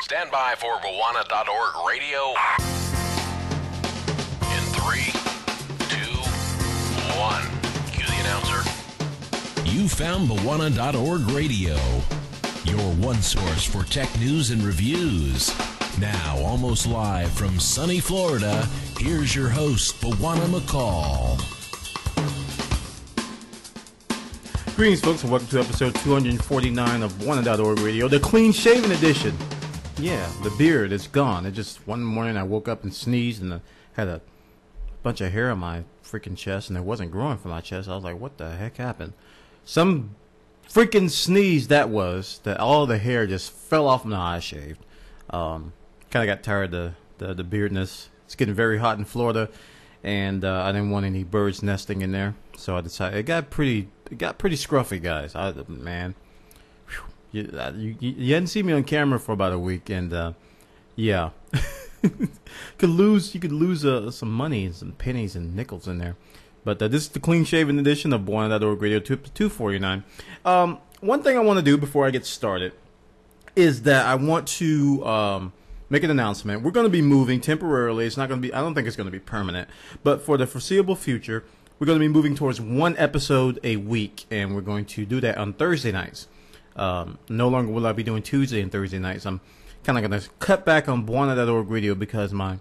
Stand by for Bwana.org radio. In 3, 2, 1. Cue the announcer. You found Bwana.org radio, your one source for tech news and reviews. Now, almost live from sunny Florida, here's your host, Bwana McCall. Greetings, folks, and welcome to episode 249 of Bwana.org radio, the clean-shaven edition. Yeah, the beard is gone. It just, one morning I woke up and sneezed and I had a bunch of hair on my freaking chest, and it wasn't growing from my chest. I was like, what the heck happened? Some freaking sneeze that was, that all the hair just fell off my eye shaved. Kind of got tired of the beardness. It's getting very hot in Florida, and I didn't want any birds nesting in there, so I decided it got pretty scruffy, guys. Man, you hadn't seen me on camera for about a week, and yeah, you could lose some money and some pennies and nickels in there. But this is the clean-shaven edition of Bwana.org Radio 249. One thing I want to do before I get started is that I want to make an announcement. We're going to be moving temporarily. It's not going to be. I don't think it's going to be permanent, but for the foreseeable future, we're going to be moving towards one episode a week, and we're going to do that on Thursday nights. No longer will I be doing Tuesday and Thursday nights. I'm kind of going to cut back on Bwana.org Radio because my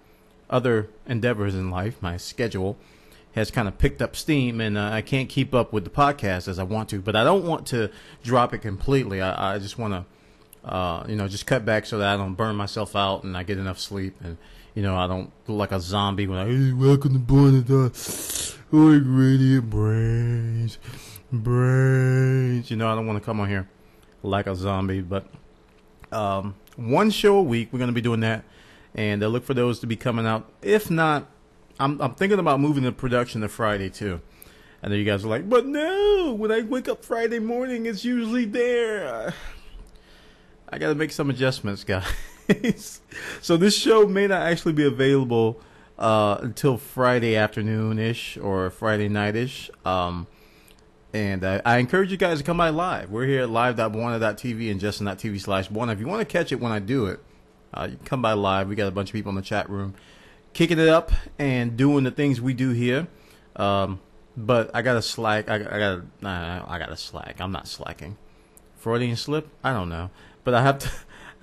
other endeavors in life, my schedule, has kind of picked up steam, and I can't keep up with the podcast as I want to. But I don't want to drop it completely. I just want to, just cut back so that I don't burn myself out and I get enough sleep, and I don't look like a zombie when hey, welcome to Bwana.org. Radio brains. I don't want to come on here like a zombie, but one show a week. We're going to be doing that, and look for those to be coming out. If not, I'm thinking about moving the production to Friday too. I know you guys are like, but no, when I wake up Friday morning, it's usually there. I got to make some adjustments, guys. So this show may not actually be available until Friday afternoon-ish or Friday night-ish. And I encourage you guys to come by live. We're here at live.bwana.tv and justin.tv/Bwana. If you want to catch it when I do it, you can come by live. We got a bunch of people in the chat room kicking it up and doing the things we do here. But I got to slack. I got to slack. I'm not slacking. Freudian slip? I don't know. But I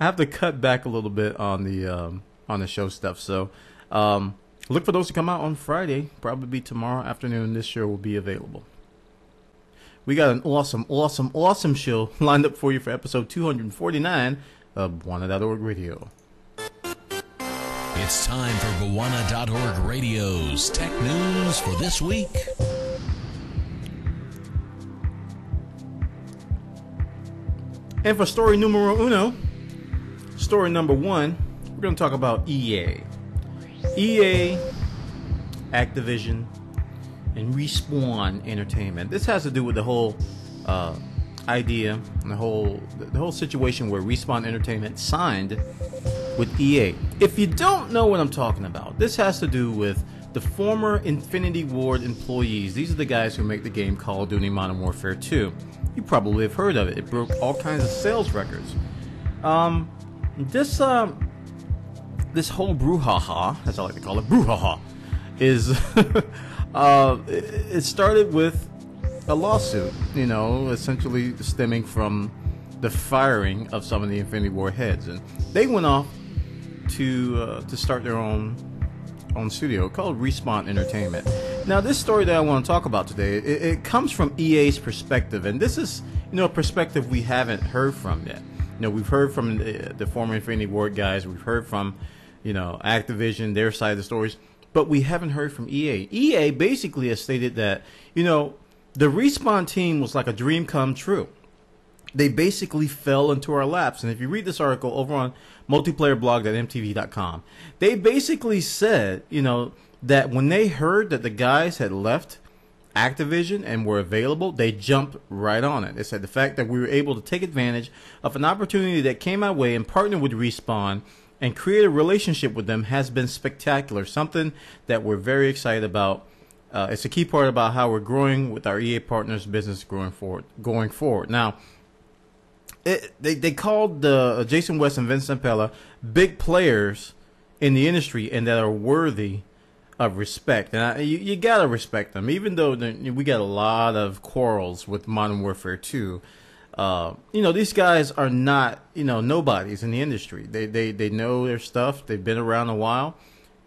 have to cut back a little bit on the show stuff. So look for those to come out on Friday. Probably tomorrow afternoon. This show will be available. We got an awesome show lined up for you for episode 249 of Bwana.org Radio. It's time for Bwana.org Radio's tech news for this week. And for story numero uno, story number one, we're going to talk about EA. EA, Activision, and Respawn Entertainment. This has to do with the whole idea and the whole situation where Respawn Entertainment signed with EA. If you don't know what I'm talking about, this has to do with the former Infinity Ward employees. These are the guys who make the game Call of Duty Modern Warfare 2. You probably have heard of it. It broke all kinds of sales records. This whole brouhaha, as I like to call it, brouhaha, is it started with a lawsuit, essentially stemming from the firing of some of the Infinity Ward heads, and they went off to start their own studio called Respawn Entertainment. Now, this story that I want to talk about today, it comes from EA's perspective, and this is a perspective we haven't heard from yet. We've heard from the former Infinity Ward guys, we've heard from Activision, their side of the stories, but we haven't heard from EA. EA basically has stated that the Respawn team was like a dream come true. They basically fell into our laps. And if you read this article over on multiplayerblog.mtv.com, they basically said, that when they heard that the guys had left Activision and were available, they jumped right on it. They said the fact that we were able to take advantage of an opportunity that came our way and partner with Respawn and create a relationship with them has been spectacular, something that we're very excited about. It's a key part about how we're growing with our EA partners business going forward. Now, they called the Jason West and Vincent Pella big players in the industry and that are worthy of respect. And you gotta respect them, even though we got a lot of quarrels with Modern Warfare 2. These guys are not, nobodies in the industry. They know their stuff. They've been around a while,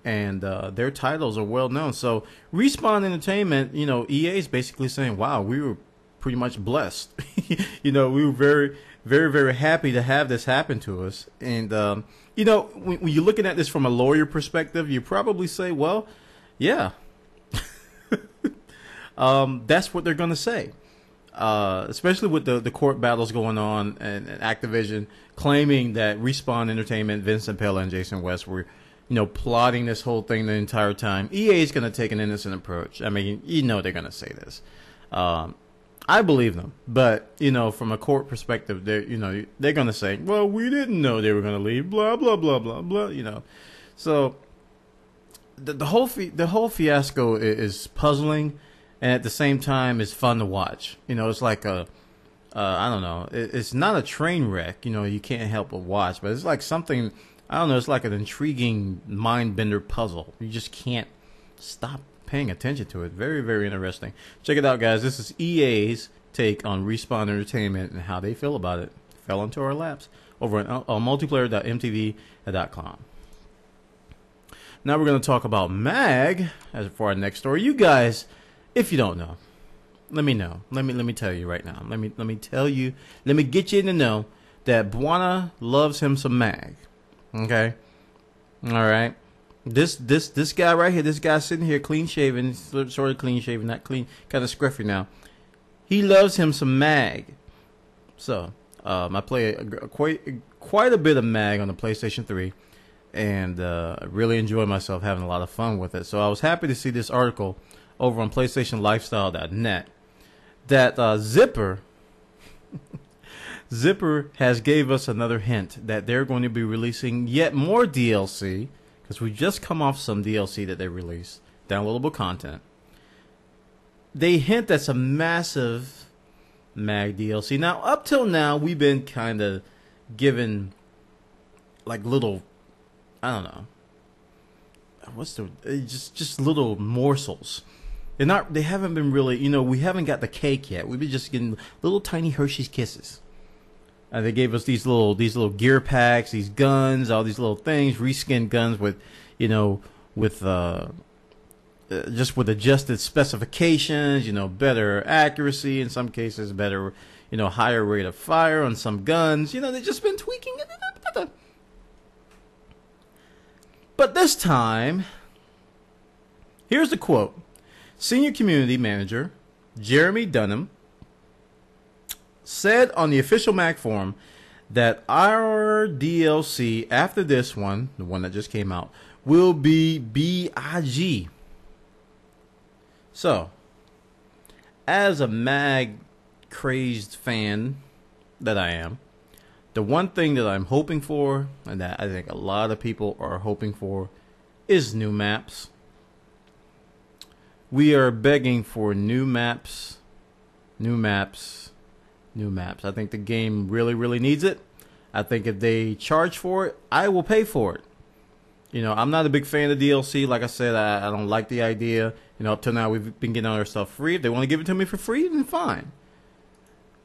and their titles are well known. So Respawn Entertainment, EA is basically saying, wow, we were pretty much blessed. We were very, very, very happy to have this happen to us. And, when you're looking at this from a lawyer perspective, you probably say, well, yeah, that's what they're going to say. Especially with the court battles going on and Activision claiming that Respawn Entertainment, Vincent Pella, and Jason West were, plotting this whole thing the entire time. EA is going to take an innocent approach. I mean, they're going to say this. I believe them, but from a court perspective, they're going to say, well, we didn't know they were going to leave, blah blah blah blah blah. So the whole fiasco is puzzling, and at the same time, it's fun to watch. It's like I don't know, it's not a train wreck. You can't help but watch, but it's like something, I don't know, it's like an intriguing mind bender puzzle. You just can't stop paying attention to it. Very, very interesting. Check it out, guys. This is EA's take on Respawn Entertainment and how they feel about it. Fell into our laps over on multiplayer.mtv.com. Now we're going to talk about MAG as for our next story. You guys, if you don't know, let me know. Let me tell you right now. Let me tell you. Let me get you in to know that Buana loves him some MAG. Okay? All right. This guy right here, this guy sitting here, clean shaven, sort of clean shaven, not clean, kind of scruffy now. He loves him some MAG. So I play quite a bit of MAG on the PlayStation 3, and really enjoy myself, having a lot of fun with it. So I was happy to see this article over on PlayStationLifestyle.net that Zipper has gave us another hint that they're going to be releasing yet more DLC. Because we just come off some DLC that they released, downloadable content. They hint at some massive MAG DLC. Now, up till now, we've been kind of given like little, I don't know, just little morsels. They haven't been really, we haven't got the cake yet. We've been just getting little tiny Hershey's Kisses. They gave us these little gear packs, these guns, all these little things, reskinned guns with, just with adjusted specifications, better accuracy in some cases, better, higher rate of fire on some guns. They've just been tweaking it. But this time, here's the quote. Senior Community Manager Jeremy Dunham said on the official MAG forum that our DLC after this one, the one that just came out, will be BIG. So, as a MAG crazed fan that I am, the one thing that I'm hoping for, and that I think a lot of people are hoping for, is new maps. We are begging for new maps. I think the game really, really needs it. I think if they charge for it, I will pay for it. I'm not a big fan of DLC. Like I said, I don't like the idea. Up till now, we've been getting our stuff free. If they want to give it to me for free, then fine.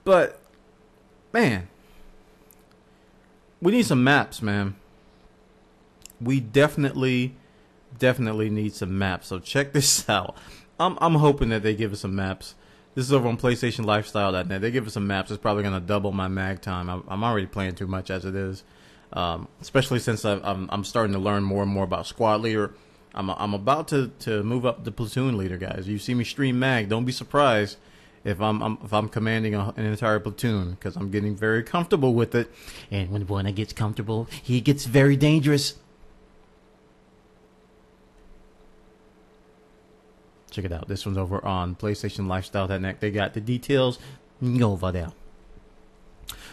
But, man, we need some maps, man. We definitely need some maps. So check this out. I'm hoping that they give us some maps. This is over on PlayStationLifestyle.net. They give us some maps. It's probably going to double my MAG time. I'm already playing too much as it is, especially since I'm starting to learn more and more about squad leader. I'm about to move up to platoon leader, guys. You see me stream MAG, don't be surprised if I'm commanding an entire platoon, because I'm getting very comfortable with it. And when one gets comfortable, he gets very dangerous. Check it out. This one's over on PlayStationLifestyle.net. They got the details over there.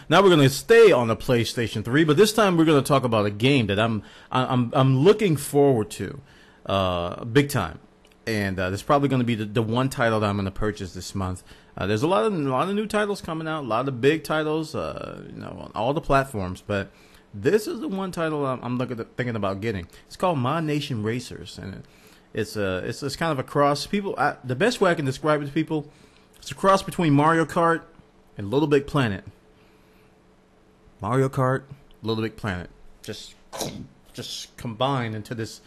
Now we're going to stay on the PlayStation 3, but this time we're going to talk about a game that I'm looking forward to, big time. And it's probably going to be the one title that I'm going to purchase this month. There's a lot of new titles coming out, a lot of big titles, on all the platforms. But this is the one title I'm thinking about getting. It's called Modnation Racers, and it's kind of a cross. The best way I can describe it to people, it's a cross between Mario Kart and Little Big Planet. Mario Kart, Little Big Planet, just combined into this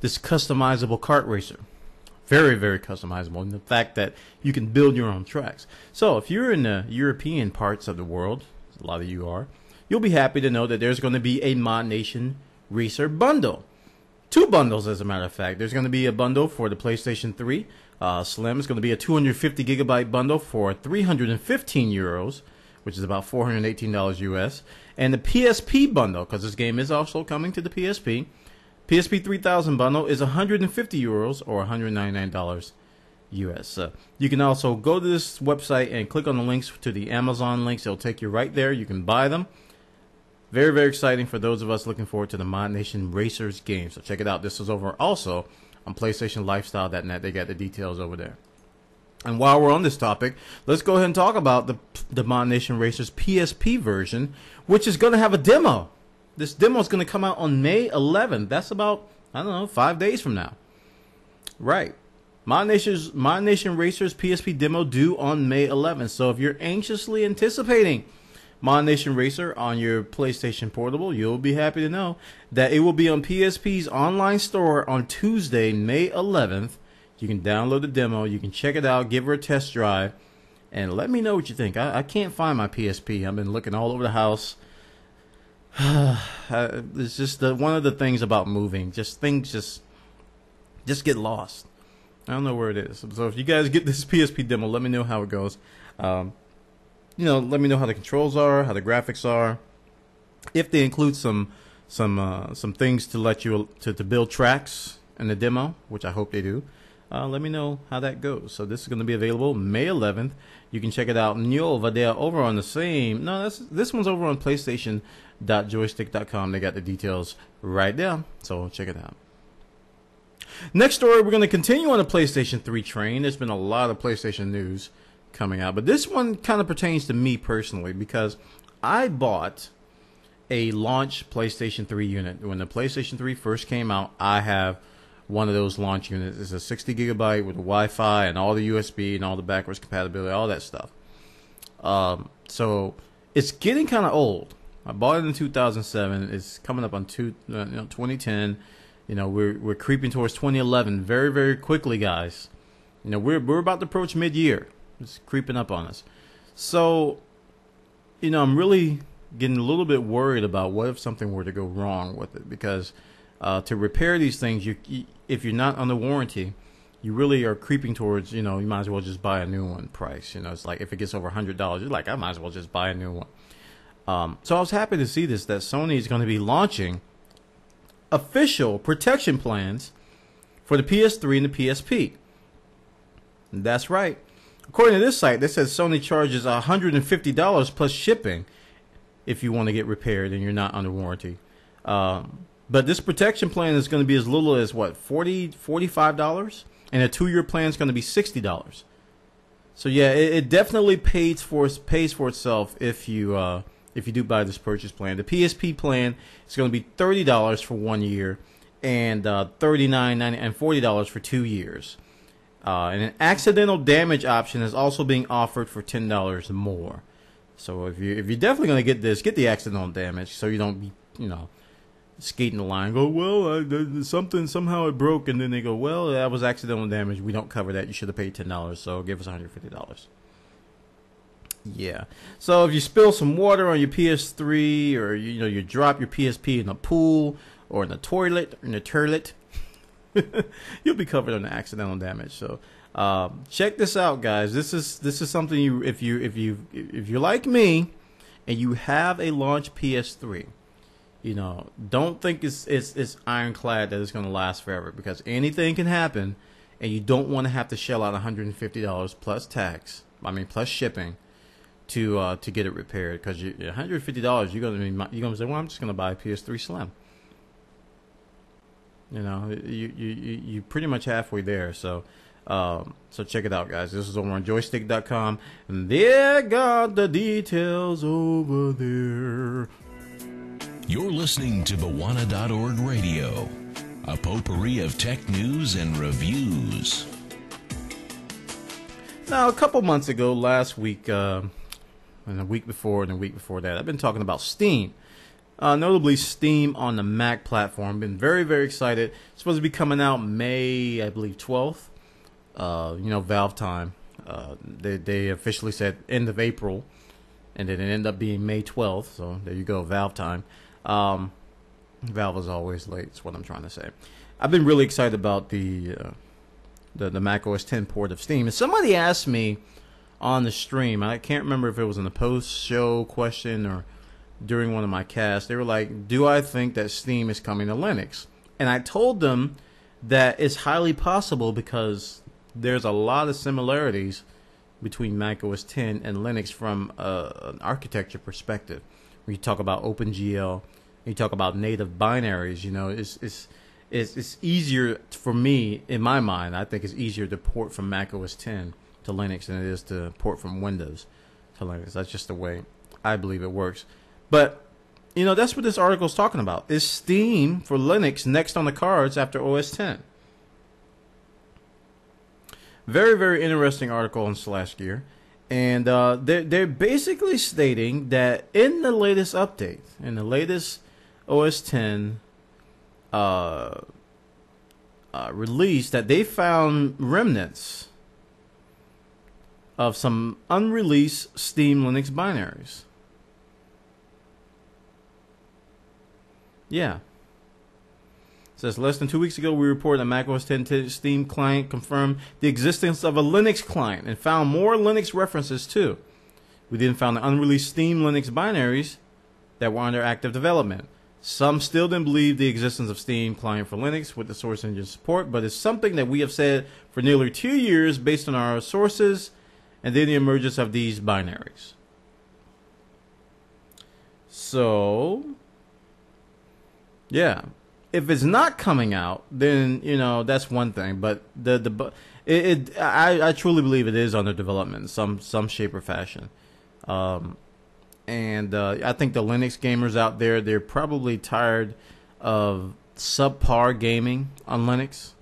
customizable kart racer. Very, very customizable in the fact that you can build your own tracks. So if you're in the European parts of the world, a lot of you are, you'll be happy to know that there's going to be a Modnation Racer bundle. 2 bundles, as a matter of fact. There's going to be a bundle for the PlayStation 3 Slim. It's going to be a 250 gigabyte bundle for 315 euros, which is about $418 US. And the PSP bundle, because this game is also coming to the PSP. PSP 3000 bundle is 150 euros or $199 US. You can also go to this website and click on the links to the Amazon links. It'll take you right there. You can buy them. Very, very exciting for those of us looking forward to the Modnation Racers game. So check it out. This is over also on PlayStationLifestyle.net. They got the details over there. And while we're on this topic, let's go ahead and talk about the Modnation Racers PSP version, which is going to have a demo. This demo is going to come out on May 11th. That's about, 5 days from now. Right. Modnation Racers PSP demo due on May 11th. So if you're anxiously anticipating Modnation Racer on your PlayStation Portable, you'll be happy to know that it will be on PSP's online store on Tuesday, May 11th. You can download the demo. You can check it out, give her a test drive, and let me know what you think. I can't find my PSP. I've been looking all over the house. It's just one of the things about moving. Things just get lost. I don't know where it is. So if you guys get this PSP demo, let me know how it goes. Let me know how the controls are, how the graphics are. If they include some things to let you to build tracks in the demo, which I hope they do. Let me know how that goes. So this is going to be available May 11th. You can check it out. Over there, over on the same. No, this one's over on PlayStation.joystick.com. They got the details right there. So check it out. Next story, we're going to continue on the PlayStation 3 train. There's been a lot of PlayStation news coming out, but this one kind of pertains to me personally because I bought a launch PlayStation 3 unit. When the PlayStation 3 first came out, I have one of those launch units. It's a 60 gigabyte with the Wi-Fi and all the USB and all the backwards compatibility, all that stuff. So it's getting kind of old. I bought it in 2007. It's coming up on 2010. We're creeping towards 2011 very, very quickly, guys. We're about to approach mid-year. It's creeping up on us. So, I'm really getting a little bit worried about what if something were to go wrong with it, because to repair these things, if you're not under warranty, you really are creeping towards, you might as well just buy a new one price. It's like if it gets over $100, you're like, I might as well just buy a new one. So I was happy to see that Sony is going to be launching official protection plans for the PS3 and the PSP. And that's right. According to this site, this says Sony charges $150 plus shipping if you want to get repaired and you're not under warranty. But this protection plan is going to be as little as $45, and a 2-year plan is going to be $60. So yeah, it definitely pays for itself if you do buy this purchase plan. The PSP plan is going to be $30 for 1 year, and $39.90 and $40 for 2 years. And an accidental damage option is also being offered for $10 more. So if you're definitely going to get this, get the accidental damage, so you don't be skating the line. Go, well, somehow it broke, and then they go, well, that was accidental damage. We don't cover that. You should have paid $10, so give us $150. Yeah. So if you spill some water on your PS3, or you drop your PSP in the pool or in the toilet, you'll be covered on the accidental damage. So check this out, guys. This is something if you're like me and you have a launch PS3, don't think it's ironclad that it's going to last forever, because anything can happen, and you don't want to have to shell out $150 plus tax. Plus shipping to get it repaired, because $150 you're gonna say, well, I'm just gonna buy a PS3 Slim. You pretty much halfway there. So So check it out, guys. This is over on joystick.com, and they got the details over there. You're listening to Bawana.org Radio, a potpourri of tech news and reviews. Now, a couple months ago, last week, and the week before, and the week before that, I've been talking about Steam. Notably, Steam on the Mac platform. Been very, very excited. It's supposed to be coming out May, I believe, 12th. Valve time. They officially said end of April, and then it ended up being May 12th. So there you go, Valve time. Valve is always late. That's what I'm trying to say. I've been really excited about the Mac OS X port of Steam. And somebody asked me on the stream, I can't remember if it was in the post-show question or during one of my casts, they were like, do I think that Steam is coming to Linux? And I told them that it's highly possible because there's a lot of similarities between Mac OS X and Linux from an architecture perspective. When you talk about OpenGL, you talk about native binaries, it's easier for me, in my mind, I think it's easier to port from Mac OS X to Linux than it is to port from Windows to Linux. That's just the way I believe it works. But, that's what this article is talking about. Is Steam for Linux next on the cards after OS X? Very, very interesting article on /gear. And they're basically stating that in the latest update, in the latest OS X release, that they found remnants of some unreleased Steam Linux binaries. Yeah. It says, less than 2 weeks ago, we reported that Mac OS X Steam client confirmed the existence of a Linux client and found more Linux references too. We then found the unreleased Steam Linux binaries that were under active development. Some still didn't believe the existence of Steam client for Linux with the source engine support, but it's something that we have said for nearly 2 years based on our sources and then the emergence of these binaries. So, yeah. If it's not coming out, then that's one thing. But I truly believe it is under development in some shape or fashion. And I think the Linux gamers out there, they're probably tired of subpar gaming on Linux.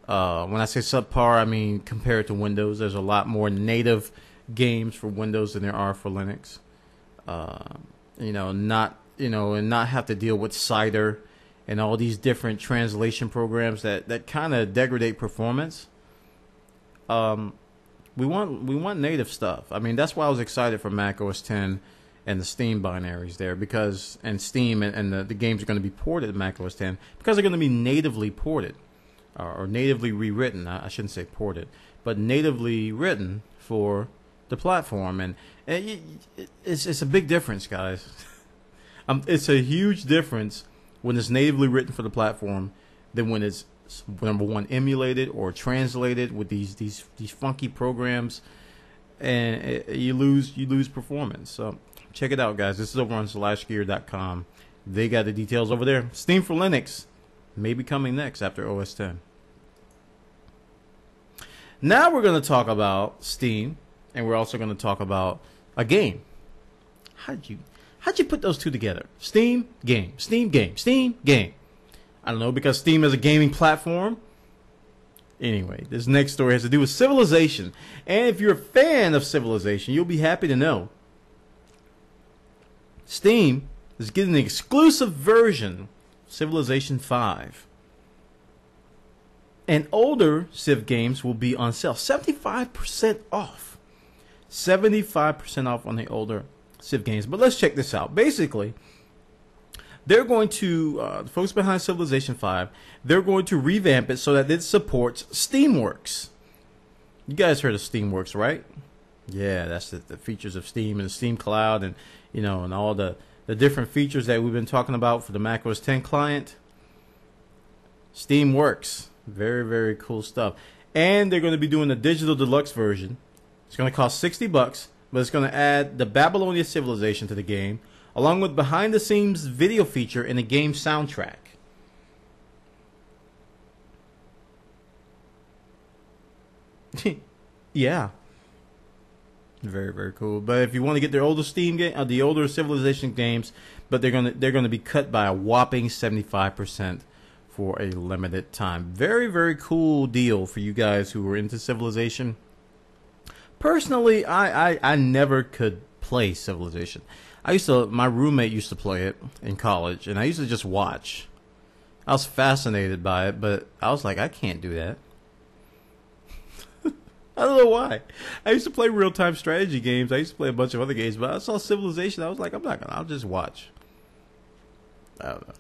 When I say subpar, I mean compared to Windows. There's a lot more native games for Windows than there are for Linux. And not have to deal with Cider and all these different translation programs that kind of degrade performance. We want native stuff. I mean, that's why I was excited for Mac OS X and the Steam binaries there, because Steam and the games are going to be ported to Mac OS X because they're going to be natively ported or natively rewritten. I shouldn't say ported, but natively written for the platform, and it's a big difference, guys. It's a huge difference when it's natively written for the platform than when it's, number one, emulated or translated with these funky programs, and you lose performance. So check it out, guys. This is over on /gear.com. They got the details over there. Steam for Linux may be coming next after OS X. Now we're going to talk about Steam, and we're also going to talk about a game. How'd you put those two together? Steam, game. Steam, game. Steam, game. I don't know, because Steam is a gaming platform. Anyway, this next story has to do with Civilization. And if you're a fan of Civilization, you'll be happy to know Steam is getting an exclusive version of Civilization 5. And older Civ games will be on sale. 75% off. 75% off on the older Civ games. But let's check this out. Basically, they're going to, the folks behind Civilization 5, they're going to revamp it so that it supports Steamworks. You guys heard of Steamworks, right? Yeah, that's the features of Steam and the Steam Cloud, and and all the different features that we've been talking about for the Mac OS X client. Steamworks. Very, very cool stuff. And they're going to be doing a digital deluxe version. It's going to cost $60, but it's going to add the Babylonia civilization to the game, along with behind-the-scenes video feature and the game soundtrack. Yeah. Very, very cool. But if you want to get their older Steam game, the older Civilization games, but they're gonna be cut by a whopping 75% for a limited time. Very, very cool deal for you guys who are into Civilization. Personally, I never could play Civilization. My roommate used to play it in college, and I used to just watch. I was fascinated by it, but I was like, I can't do that. I don't know why. I used to play real-time strategy games. I used to play a bunch of other games, but I saw Civilization. I was like, I'm not gonna. I'll just watch. I don't know.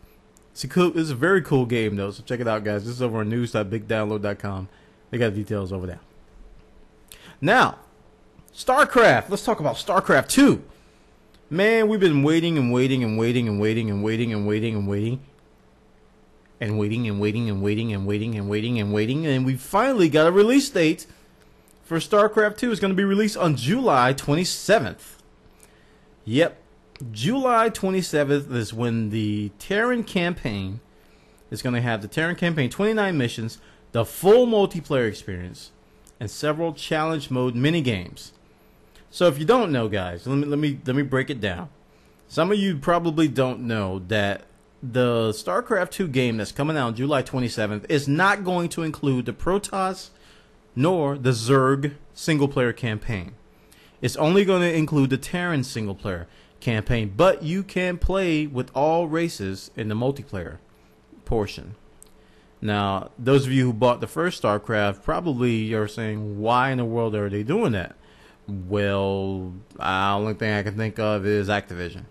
It's a very cool game, though, so check it out, guys. This is over on news.bigdownload.com. They got details over there. Now, Starcraft. Let's talk about Starcraft 2. Man, we've been waiting and waiting and waiting and waiting and waiting and waiting and waiting. And waiting and waiting and waiting and waiting and waiting and waiting. And we finally got a release date for Starcraft 2. It's going to be released on July 27th. Yep. July 27th is when the Terran campaign is going to have the Terran campaign, 29 missions, the full multiplayer experience, and several challenge mode mini games. So if you don't know, guys, let me break it down. Some of you probably don't know that the Starcraft 2 game that's coming out on July 27th is not going to include the Protoss nor the Zerg single player campaign. It's only going to include the Terran single player campaign, but you can play with all races in the multiplayer portion. Now, those of you who bought the first Starcraft probably are saying, why in the world are they doing that? Well, the only thing I can think of is Activision.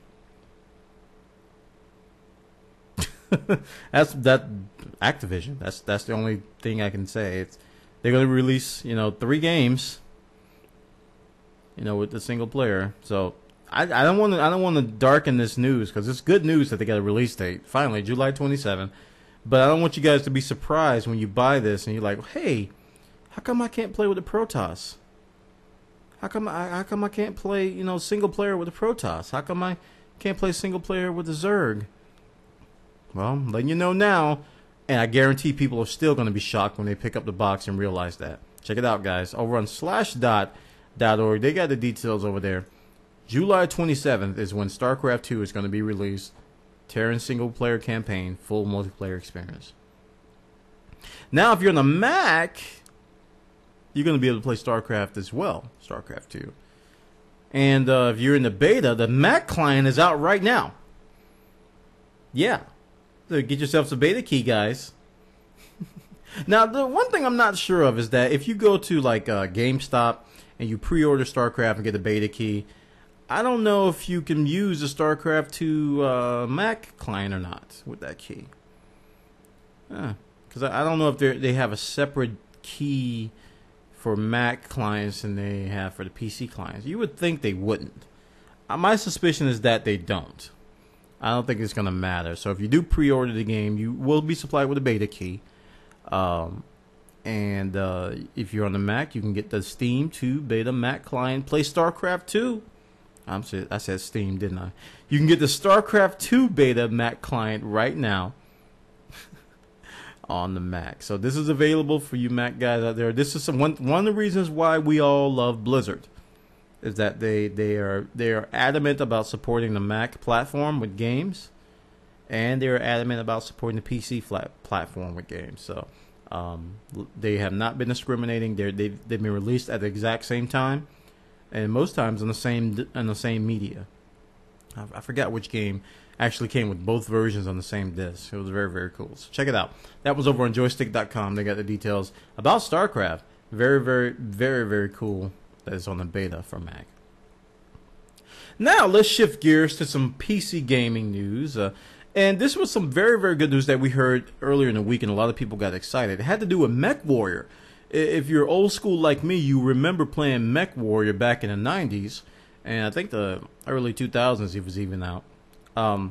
Activision. That's the only thing I can say. They're going to release, 3 games, with the single player. So I don't want to darken this news, because it's good news that they got a release date finally, July 27th. But I don't want you guys to be surprised when you buy this and you're like, hey, how come I can't play with the Protoss? How come I can't play, single player with the Protoss? How come I can't play single player with the Zerg? Well, I'm letting you know now, and I guarantee people are still going to be shocked when they pick up the box and realize that. Check it out, guys. Over on slashdot.org, they got the details over there. July 27th is when StarCraft 2 is going to be released. Terran single player campaign, full multiplayer experience. Now, if you're on the Mac, you're going to be able to play StarCraft as well, StarCraft 2. And if you're in the beta, the Mac client is out right now. Yeah. So get yourself some beta key, guys. Now, the one thing I'm not sure of is that if you go to like GameStop and you pre-order StarCraft and get the beta key, I don't know if you can use the StarCraft 2 Mac client or not with that key. Because I don't know if they have a separate key for Mac clients than they have for the PC clients. You would think they wouldn't. My suspicion is that they don't. I don't think it's going to matter. So if you do pre-order the game, you will be supplied with a beta key. And if you're on the Mac, you can get the Steam 2 beta Mac client, play StarCraft 2. I said Steam, didn't I? You can get the StarCraft 2 beta Mac client right now on the Mac. So this is available for you Mac guys out there. This is one of the reasons why we all love Blizzard, is that they are adamant about supporting the Mac platform with games, and they're adamant about supporting the PC platform with games. So they have not been discriminating. They've been released at the exact same time, and most times on the same media. I forgot which game actually came with both versions on the same disc. It was very, very cool. So check it out. That was over on joystick.com. They got the details about StarCraft. Very, very, very, very cool that is on the beta for Mac. Now let's shift gears to some PC gaming news. And this was some very, very good news that we heard earlier in the week, and a lot of people got excited. It had to do with Mech Warrior. If you're old school like me, you remember playing Mech Warrior back in the 90s, and I think the early 2000s it was even out. It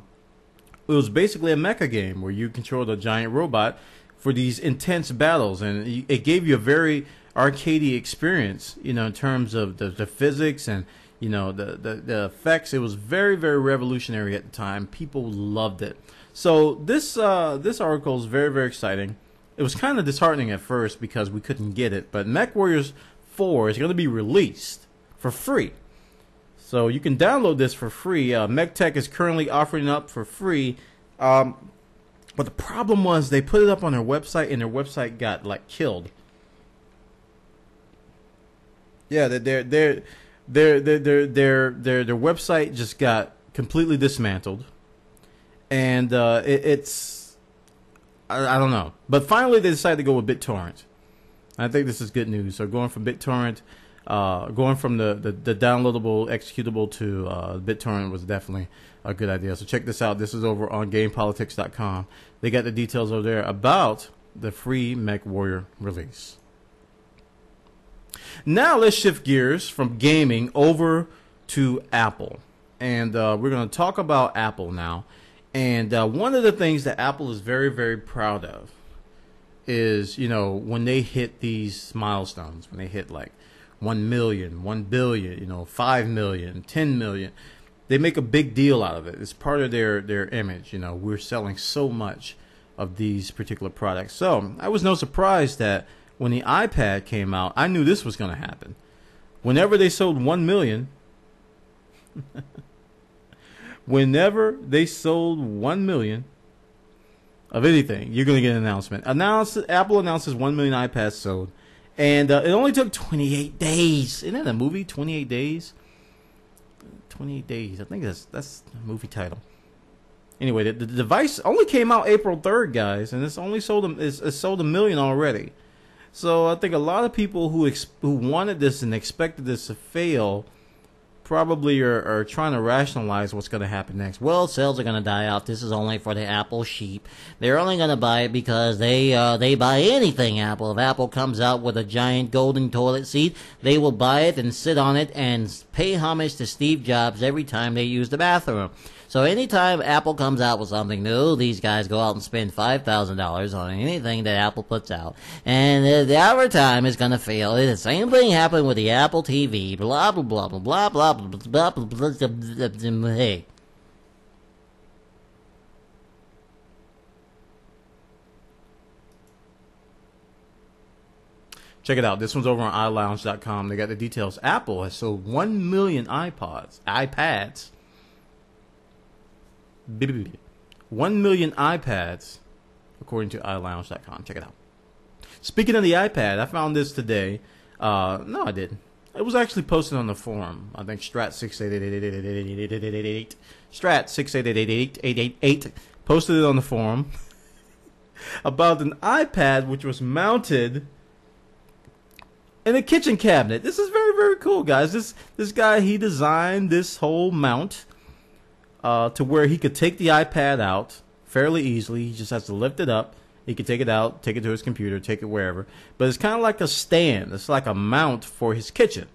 was basically a mecha game where you controlled a giant robot for these intense battles, and it gave you a very arcadey experience, in terms of the physics and the effects. It was very, very revolutionary at the time. People loved it. So this article is very, very exciting. it was kind of disheartening at first because we couldn't get it. But MechWarrior 4 is going to be released for free. So you can download this for free. MechTech is currently offering it up for free. But the problem was they put it up on their website and their website got like killed. Yeah, their website just got completely dismantled, and it's I don't know. But finally, they decided to go with BitTorrent. I think this is good news. So going from BitTorrent, going from the downloadable executable to BitTorrent was definitely a good idea. So check this out. This is over on GamePolitics.com. They got the details over there about the free MechWarrior release. Now let's shift gears from gaming over to Apple. And we're going to talk about Apple now. And one of the things that Apple is very, very proud of is, you know, when they hit these milestones, when they hit like 1 million, 1 billion, you know, 5 million, 10 million, they make a big deal out of it. It's part of their image. You know, we're selling so much of these particular products. So I was no surprise that when the iPad came out, I knew this was going to happen. Whenever they sold 1 million, whenever they sold 1 million of anything, you're going to get an announcement. Apple announces 1 million iPads sold, and it only took 28 days. Isn't that a movie? 28 days. 28 days. I think that's a movie title. Anyway, the device only came out April 3rd, guys, and it's only sold sold 1 million already. So I think a lot of people who wanted this and expected this to fail probably are trying to rationalize what's going to happen next. Well, sales are going to die out. This is only for the Apple sheep. They're only going to buy it because they buy anything Apple. If Apple comes out with a giant golden toilet seat, they will buy it and sit on it and pay homage to Steve Jobs every time they use the bathroom. So anytime Apple comes out with something new, these guys go out and spend $5,000 on anything that Apple puts out. And every time it's going to fail. The same thing happened with the Apple TV. Blah, blah, blah, blah, blah, blah, blah, blah, blah, blah, blah. Hey. Check it out. This one's over on iLounge.com. They got the details. Apple has sold 1 million iPads. 1 million iPads, according to iLounge.com. Check it out. Speaking of the iPad, I found this today. No, I didn't. It was actually posted on the forum. I think Strat6888888 posted it on the forum about an iPad which was mounted in a kitchen cabinet. This is very, very cool, guys. This guy, he designed this whole mount to where he could take the iPad out fairly easily. He just has to lift it up. He could take it out, take it to his computer, take it wherever. But it's kind of like a stand. It's like a mount for his kitchen,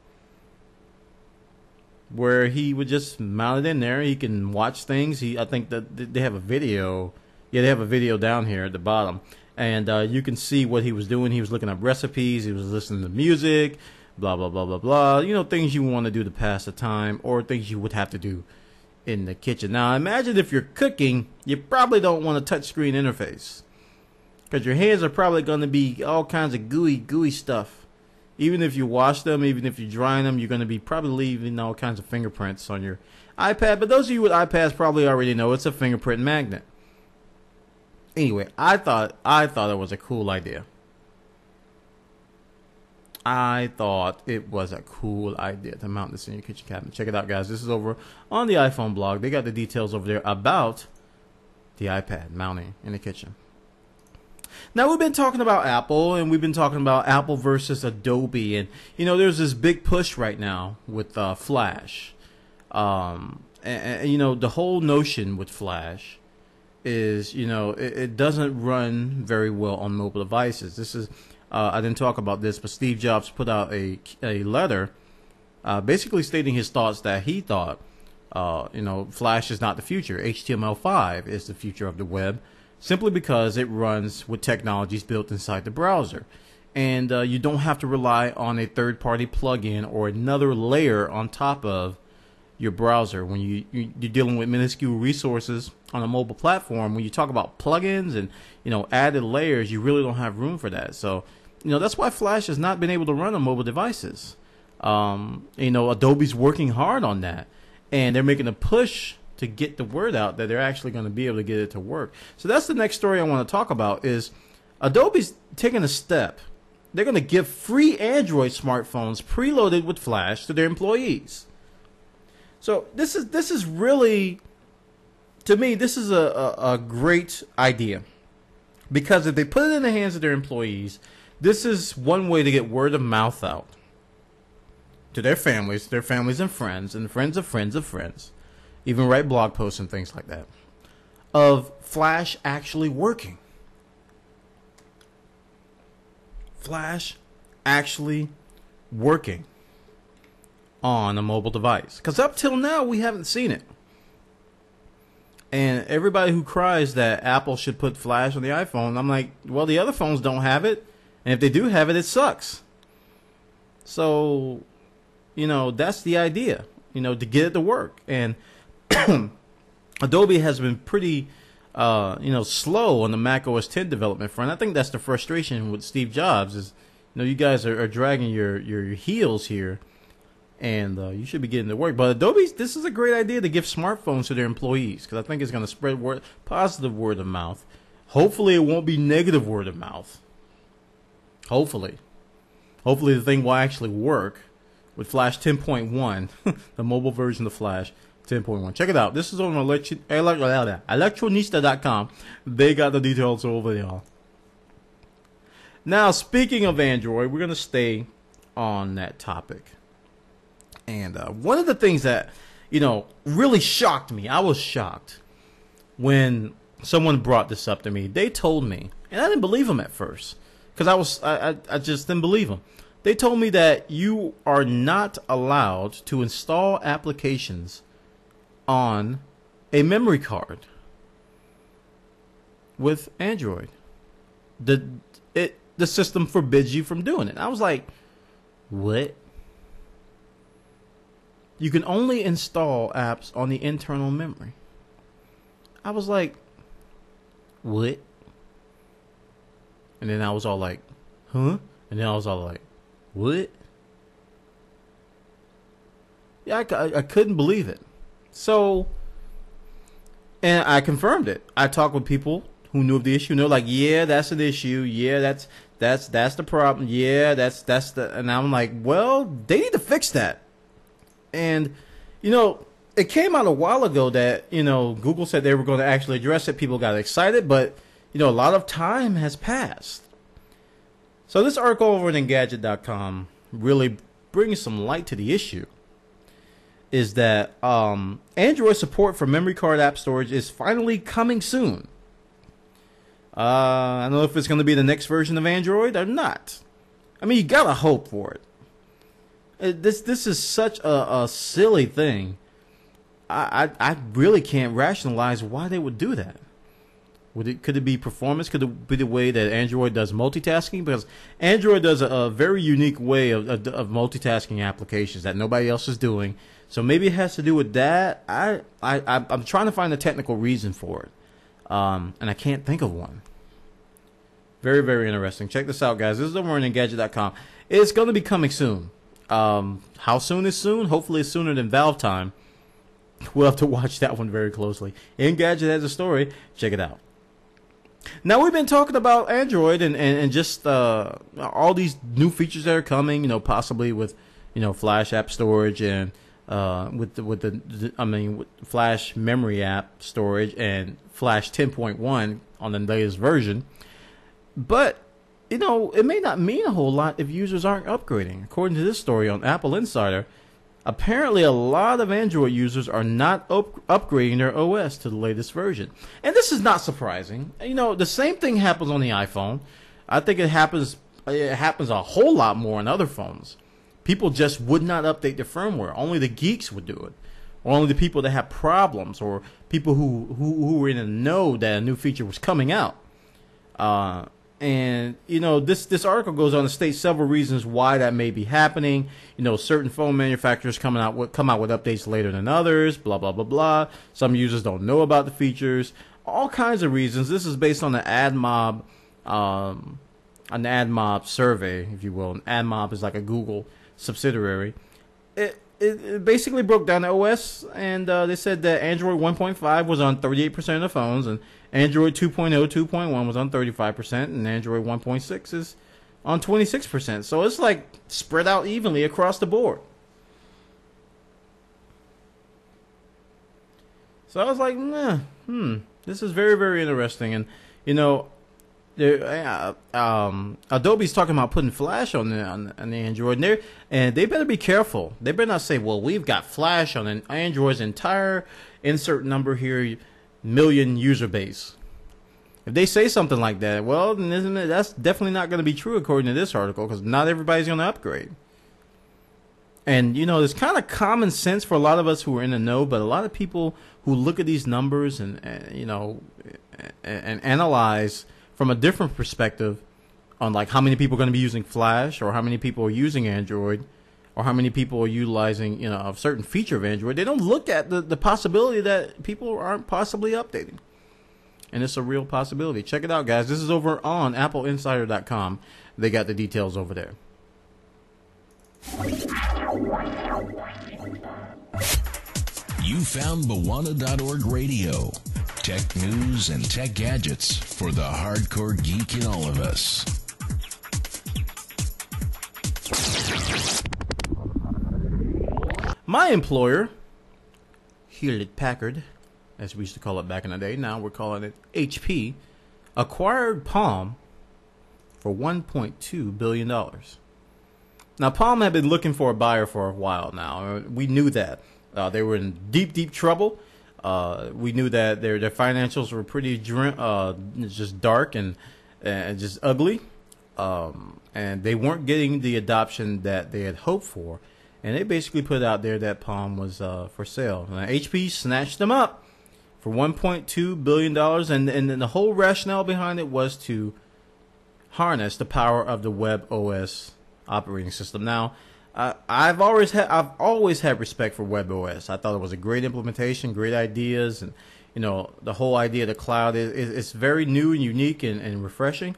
where he would just mount it in there. He can watch things. I think that they have a video. Yeah, they have a video down here at the bottom. And you can see what he was doing. He was looking up recipes. He was listening to music, blah, blah, blah, blah, blah. You know, things you want to do to pass the time or things you would have to do in the kitchen. Now, imagine if you're cooking, you probably don't want a touchscreen interface because your hands are probably going to be all kinds of gooey stuff. Even if you wash them, even if you're drying them, you're going to be probably leaving all kinds of fingerprints on your iPad. But those of you with iPads probably already know it's a fingerprint magnet. Anyway, I thought it was a cool idea. I thought it was a cool idea to mount this in your kitchen cabinet. Check it out, guys. This is over on the iPhone blog. They got the details over there about the iPad mounting in the kitchen. Now, we've been talking about Apple, and we've been talking about Apple versus Adobe. And, you know, there's this big push right now with Flash. And, you know, the whole notion with Flash is, you know, it doesn't run very well on mobile devices. This is... I didn't talk about this, but Steve Jobs put out a letter basically stating his thoughts that he thought, you know, Flash is not the future. HTML5 is the future of the web simply because it runs with technologies built inside the browser. And you don't have to rely on a third-party plugin or another layer on top of your browser when you're dealing with minuscule resources on a mobile platform, when you talk about plugins and, added layers, you really don't have room for that. So, that's why Flash has not been able to run on mobile devices. Adobe's working hard on that, and they're making a push to get the word out that they're actually going to be able to get it to work. So that's the next story I want to talk about. Is Adobe's taking a step. They're going to give free Android smartphones preloaded with Flash to their employees. So this is really, to me, this is a great idea, because if they put it in the hands of their employees, this is one way to get word of mouth out to their families and friends of friends of friends, even write blog posts and things like that, of Flash actually working. Flash actually working on a mobile device. Because up till now, we haven't seen it. And everybody who cries that Apple should put Flash on the iPhone, I'm like, well, the other phones don't have it. And if they do have it, it sucks. So, that's the idea, to get it to work. And Adobe has been pretty, slow on the Mac OS X development front. I think that's the frustration with Steve Jobs is, you guys are dragging your heels here, and you should be getting to work. But this is a great idea to give smartphones to their employees, because I think it's going to spread positive word of mouth. Hopefully, it won't be negative word of mouth. Hopefully the thing will actually work with Flash 10.1, the mobile version of Flash 10.1. Check it out. This is on electronista.com. They got the details over there. Now, speaking of Android, we're going to stay on that topic. And one of the things that, really shocked me, I was shocked when someone brought this up to me. They told me, and I didn't believe them at first, because I just didn't believe them. They told me that you are not allowed to install applications on a memory card with Android. The system forbids you from doing it. I was like, what? You can only install apps on the internal memory. I was like, what? And then I was all like, huh? And then I was all like, what? Yeah, I couldn't believe it. So, and I confirmed it. I talked with people who knew of the issue. And they're like, yeah, that's an issue. Yeah, that's the problem. Yeah, that's the. And I'm like, well, they need to fix that. And it came out a while ago that Google said they were going to actually address it. People got excited, but a lot of time has passed. So this article over at Engadget.com really brings some light to the issue. Is that Android support for memory card app storage is finally coming soon. I don't know if it's going to be the next version of Android or not. I mean, you gotta hope for it. This is such a silly thing. I really can't rationalize why they would do that. Could it be performance? Could it be the way that Android does multitasking? Because Android does a very unique way of multitasking applications that nobody else is doing. So maybe it has to do with that. I'm trying to find a technical reason for it, and I can't think of one. Very, very interesting. Check this out, guys. This is over on Engadget.com. It's going to be coming soon. How soon is soon? Hopefully it's sooner than Valve time. We'll have to watch that one very closely. Engadget has a story. Check it out. Now, we've been talking about Android and just all these new features that are coming, possibly with, Flash app storage and with Flash memory app storage and Flash 10.1 on the latest version. But, it may not mean a whole lot if users aren't upgrading. According to this story on Apple Insider, apparently a lot of Android users are not upgrading their OS to the latest version. And this is not surprising. The same thing happens on the iPhone. I think it happens a whole lot more on other phones. People just would not update their firmware. Only the geeks would do it. Or only the people that have problems, or people who were in the know that a new feature was coming out. And, you know, this article goes on to state several reasons why that may be happening. You know, certain phone manufacturers come out with updates later than others, blah, blah, blah, blah. Some users don't know about the features. All kinds of reasons. This is based on an AdMob survey, if you will. An AdMob is like a Google subsidiary. It basically broke down the OS, and they said that Android 1.5 was on 38% of the phones, and Android 2.0, 2.1 was on 35%, and Android 1.6 is on 26%. So it's like spread out evenly across the board. So I was like, this is very, very interesting. And, you know, Adobe's talking about putting Flash on the Android, and they better be careful. They better not say, "Well, we've got Flash on an Android's entire insert number here million user base." If they say something like that, well, then that's definitely not going to be true according to this article, because not everybody's going to upgrade. And you know, there's kind of common sense for a lot of us who are in the know, but a lot of people who look at these numbers and you know, and analyze from a different perspective on like how many people are going to be using Flash, or how many people are using Android, or how many people are utilizing, you know, a certain feature of Android. They don't look at the possibility that people aren't possibly updating. And it's a real possibility. Check it out, guys. This is over on AppleInsider.com. They got the details over there. You found Bwana.org Radio. Tech news and tech gadgets for the hardcore geek in all of us. My employer, Hewlett-Packard, as we used to call it back in the day, now we're calling it HP, acquired Palm for $1.2 billion. Now, Palm had been looking for a buyer for a while now. We knew that. They were in deep, deep trouble. We knew that their financials were pretty just dark and just ugly. And they weren't getting the adoption that they had hoped for. And they basically put out there that Palm was for sale. Now, HP snatched them up for $1.2 billion. And the whole rationale behind it was to harness the power of the Web OS operating system. Now, I've always had respect for WebOS. I thought it was a great implementation, great ideas, and you know, the whole idea of the cloud is very new and unique and refreshing.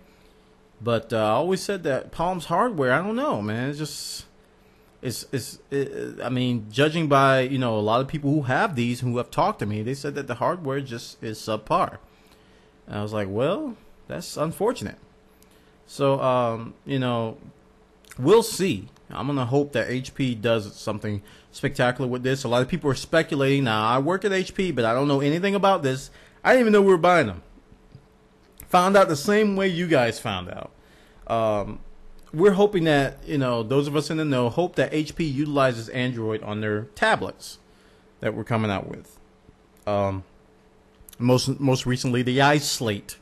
But I always said that Palm's hardware, I don't know, man. It's just I mean, judging by, you know, a lot of people who have these, who have talked to me, they said that the hardware just is subpar. And I was like, well, that's unfortunate. So you know, we'll see. I'm going to hope that HP does something spectacular with this. A lot of people are speculating. Now, I work at HP, but I don't know anything about this. I didn't even know we were buying them. Found out the same way you guys found out. We're hoping that, you know, those of us in the know, hope that HP utilizes Android on their tablets that we're coming out with. Most recently, the iSlate.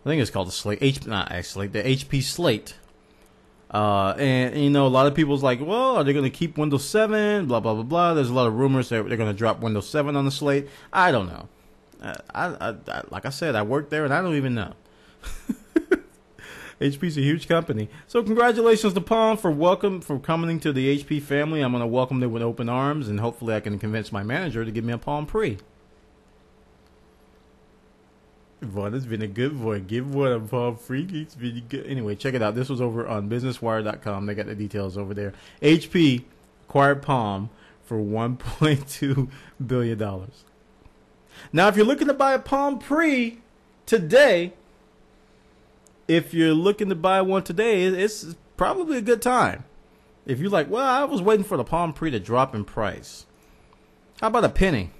I think it's called the Slate. The HP Slate. And you know, a lot of people's like, well, are they going to keep Windows 7? Blah, blah, blah, blah. There's a lot of rumors that they're going to drop Windows 7 on the Slate. I don't know. I like I said, I work there and I don't even know. HP's a huge company. So congratulations to Palm for coming to the HP family. I'm going to welcome them with open arms, and hopefully I can convince my manager to give me a Palm Pre. Boy, this has been a good boy. Give one a Palm Pre. It's been good. Anyway, check it out. This was over on BusinessWire.com. They got the details over there. HP acquired Palm for $1.2 billion. Now, if you're looking to buy a Palm Pre today, it's probably a good time. If you're like, well, I was waiting for the Palm Pre to drop in price. How about a penny?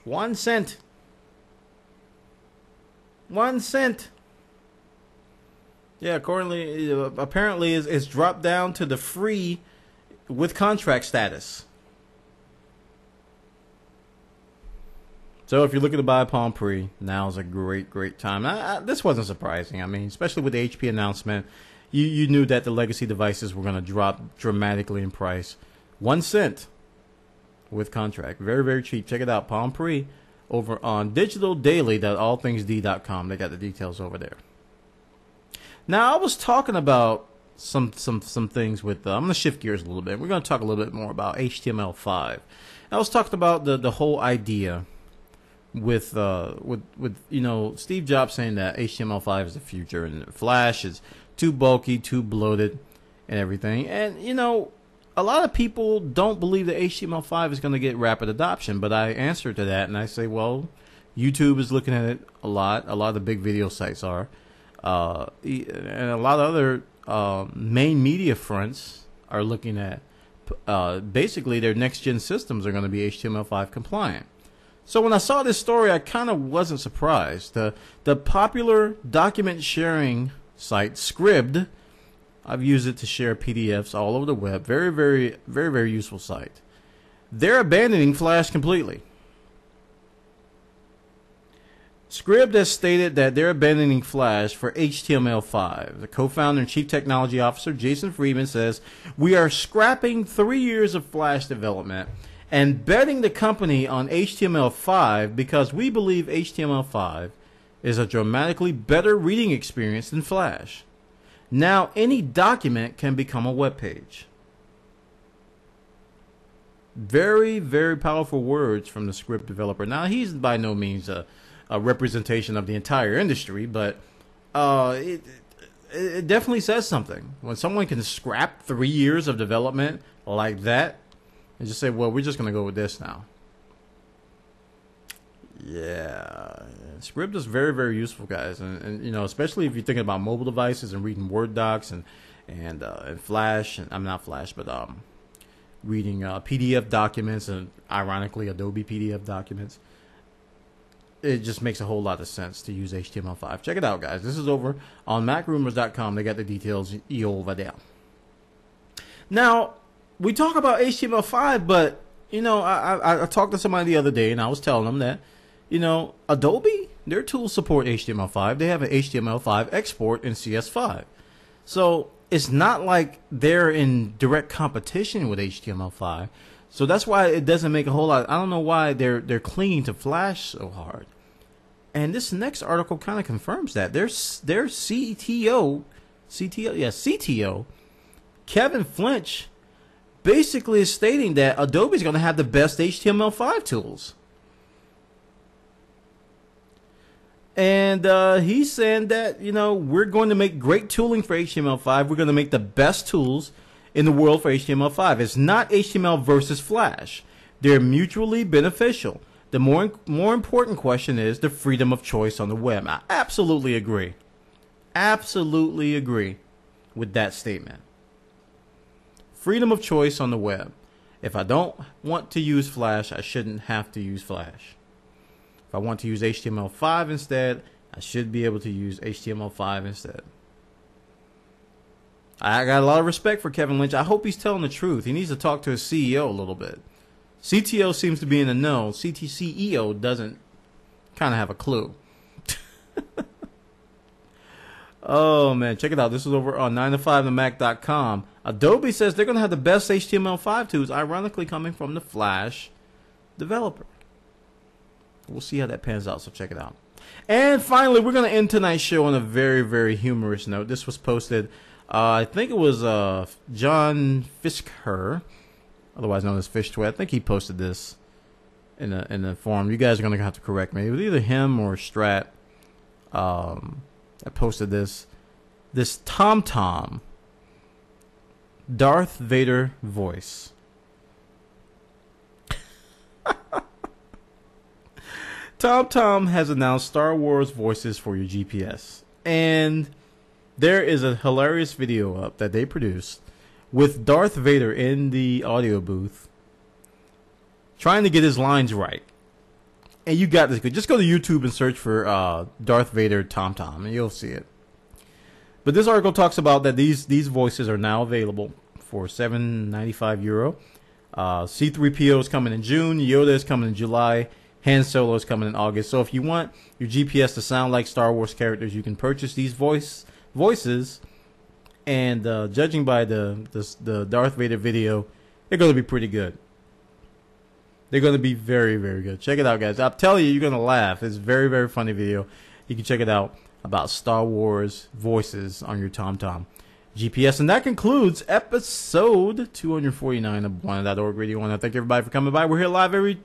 1 cent. 1 cent. Yeah, apparently it's dropped down to the free with contract status. So if you're looking to buy a Palm Pre, now's a great time. This wasn't surprising. I mean, especially with the HP announcement, you knew that the legacy devices were going to drop dramatically in price. 1 cent with contract. Very, very cheap. Check it out, Palm Pre, over on digitaldaily.allthingsd.com. They got the details over there. Now, I was talking about some things with. I'm going to shift gears a little bit. We're going to talk a little bit more about HTML5. I was talking about the whole idea with Steve Jobs saying that HTML5 is the future and Flash is too bulky, too bloated, and everything. And a lot of people don't believe that HTML5 is going to get rapid adoption. But I answer to that and I say, well, YouTube is looking at it a lot. A lot of the big video sites are. And a lot of other main media fronts are looking at basically their next gen systems are going to be HTML5 compliant. So when I saw this story, I kind of wasn't surprised. The popular document sharing site Scribd, I've used it to share PDFs all over the web. Very, very, very, very useful site. They're abandoning Flash completely. Scribd has stated that they're abandoning Flash for HTML5. The co-founder and chief technology officer, Jason Friedman, says, "We are scrapping 3 years of Flash development and betting the company on HTML5 because we believe HTML5 is a dramatically better reading experience than Flash. Now any document can become a web page." Very, very powerful words from the Scribd developer. Now, he's by no means a representation of the entire industry, but it definitely says something. When someone can scrap 3 years of development like that and just say, well, we're just going to go with this now. Yeah, Scribd is very, very useful, guys, and especially if you're thinking about mobile devices and reading Word docs and Flash, and I'm not Flash, but reading PDF documents and ironically Adobe PDF documents. It just makes a whole lot of sense to use HTML5. Check it out, guys. This is over on MacRumors.com. They got the details over there. Now, we talk about HTML5, but I talked to somebody the other day, and I was telling them that Adobe, their tools support HTML5. They have an HTML5 export in CS5. So it's not like they're in direct competition with HTML5. So that's why it doesn't make a whole lot. I don't know why they're clinging to Flash so hard. And this next article kind of confirms that. Their CTO, Kevin Flinch, basically is stating that Adobe is going to have the best HTML5 tools. And he's saying that, we're going to make great tooling for HTML5. We're going to make the best tools in the world for HTML5. It's not HTML versus Flash. They're mutually beneficial. The more important question is the freedom of choice on the web. I absolutely agree. Absolutely agree with that statement. Freedom of choice on the web. If I don't want to use Flash, I shouldn't have to use Flash. If I want to use HTML5 instead, I should be able to use HTML5 instead. I got a lot of respect for Kevin Lynch. I hope he's telling the truth. He needs to talk to his CEO a little bit. CTO seems to be in the know. CEO doesn't kind of have a clue. Oh, man. Check it out. This is over on 9to5themac.com. Adobe says they're going to have the best HTML5 tools, ironically coming from the Flash developer. We'll see how that pans out, so check it out. And finally, we're going to end tonight's show on a very, very humorous note. This was posted, I think it was John Fisker, otherwise known as Fishtwet. I think he posted this in the forum. You guys are going to have to correct me. It was either him or Strat that posted this TomTom Darth Vader voice. TomTom has announced Star Wars voices for your GPS. And there is a hilarious video up that they produced with Darth Vader in the audio booth trying to get his lines right. And you got this. Just go to YouTube and search for Darth Vader TomTom and you'll see it. But this article talks about that these voices are now available for €7.95. C-3PO is coming in June. Yoda is coming in July. Han Solo is coming in August. So if you want your GPS to sound like Star Wars characters, you can purchase these voices. And judging by the Darth Vader video, they're going to be pretty good. They're going to be very, very good. Check it out, guys. I'll tell you, you're going to laugh. It's a very, very funny video. you can check it out about Star Wars voices on your TomTom GPS. And that concludes episode 249 of One.org Radio. I want to thank everybody for coming by. We're here live every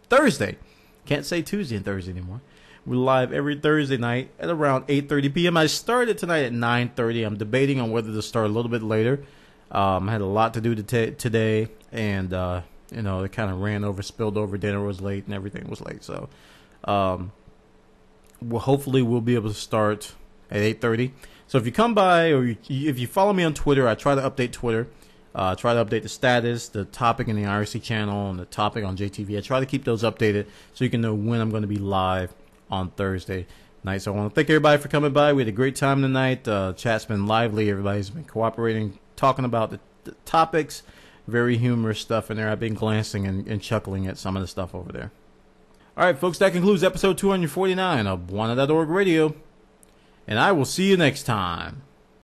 Thursday. Can't say Tuesday and Thursday anymore. We're live every Thursday night at around 8:30 p.m. I started tonight at 9:30. I'm debating on whether to start a little bit later. I had a lot to do today, and it kind of ran over, spilled over. Dinner was late, and everything was late. So, hopefully we'll be able to start at 8:30. So if you come by, or if you follow me on Twitter, I try to update Twitter. Try to update the status, the topic in the IRC channel, and the topic on JTV. I try to keep those updated so you can know when I'm going to be live on Thursday night. So I want to thank everybody for coming by. We had a great time tonight. Chat's been lively. Everybody's been cooperating, talking about the topics. Very humorous stuff in there. I've been glancing and chuckling at some of the stuff over there. All right, folks, that concludes episode 249 of One.org Radio. And I will see you next time.